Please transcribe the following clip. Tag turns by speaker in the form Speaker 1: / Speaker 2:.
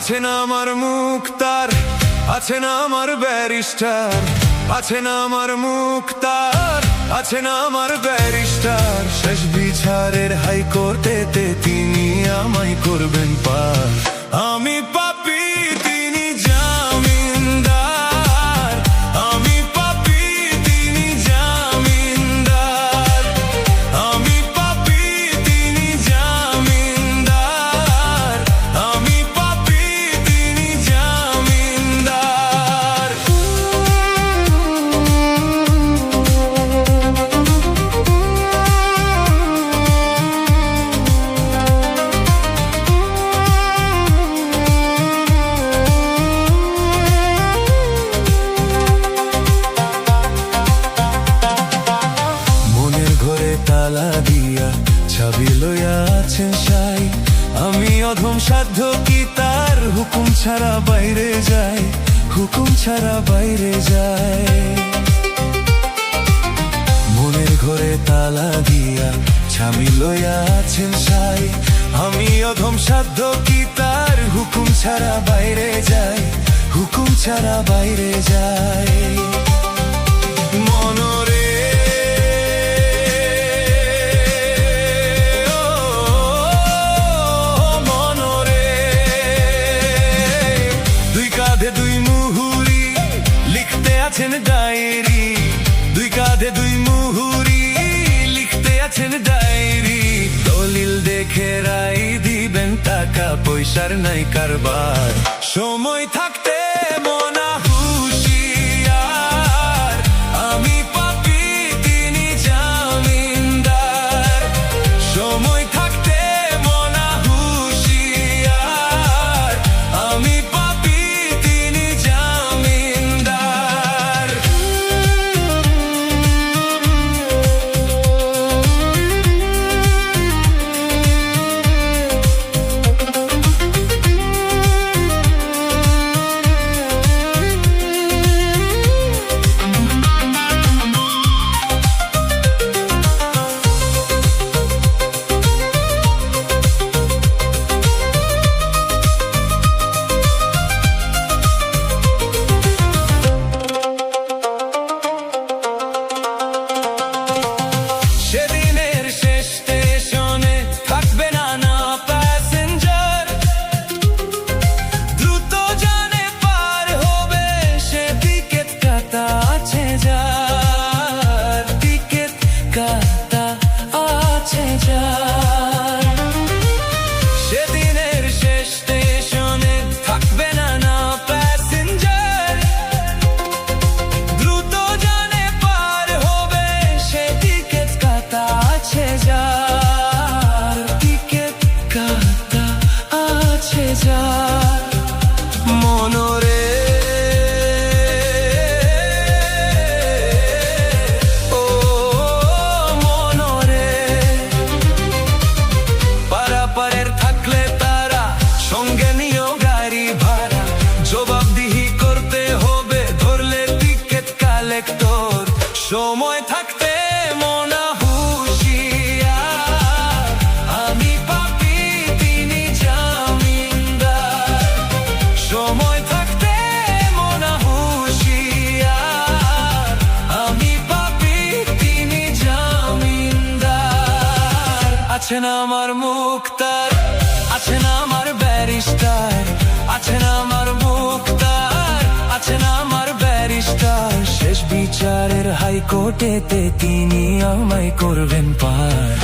Speaker 1: আছে না আমার মুক্তার, আছে না আমার ব্যারিস্টার, আছে না আমার মুক্তার, আছে না আমার ব্যারিস্টার। শেষ বিচারের হাইকোর্টেতে তিনি আমায় করবেন পার। আমি পাপী, তিনি জামিনদার। আমি পাপী, তিনি জামিনদার। আমি পাপী, তিনি জামিনদার। আমি পাপী, তিনি জামিনদার। তালা দিয়া চাবি লইয়া আছেন সাই। আমি অধম সাধ্য কি তার হুকুম ছাড়া বাইরে যাই, হুকুম ছাড়া বাইরে যাই। মনের ঘরে তালা দিয়া চাবি লইয়া আছেন সাই। আমি অধম সাধ্য কি তার হুকুম ছাড়া বাইরে যাই, হুকুম ছাড়া বাইরে যাই। মনরে দুই মুহুরি লিখতে আছেন ডায়েরি, দুই কাঁধে দুই মুহুরি লিখতে আছেন ডায়েরি। দলিল দেখে রায় দিবেন, টাকা পয়সার নাই কারবার। সময় থাকতে মনা হুঁশিয়ার। আমি পাপী, তিনি জামিনদার। সময় থাকতে মনা হুঁশিয়ার। আমি সেদিনের শেষ স্টেশনে থাকবে না না প্যাসেঞ্জার। দ্রুত জানে পার হবে, সে টিকিট কাটা আছে যার, টিকিট কাটা আছে যার। মনরে সময় থাকতে মনা হুঁশিয়ার। আমি পাপী, তিনি জামিনদার। সময় থাকতে মনা হুঁশিয়ার। আমি পাপী, তিনি জামিনদার। আছে না আমার মুক্তার, আছে না আমার ব্যারিস্টার, আছে না আমার মুক্তার, আছে না আমার ব্যারিস্টার। শেষ বিচারের হাইকোর্টেতে তিনি আমায় করবেন পার।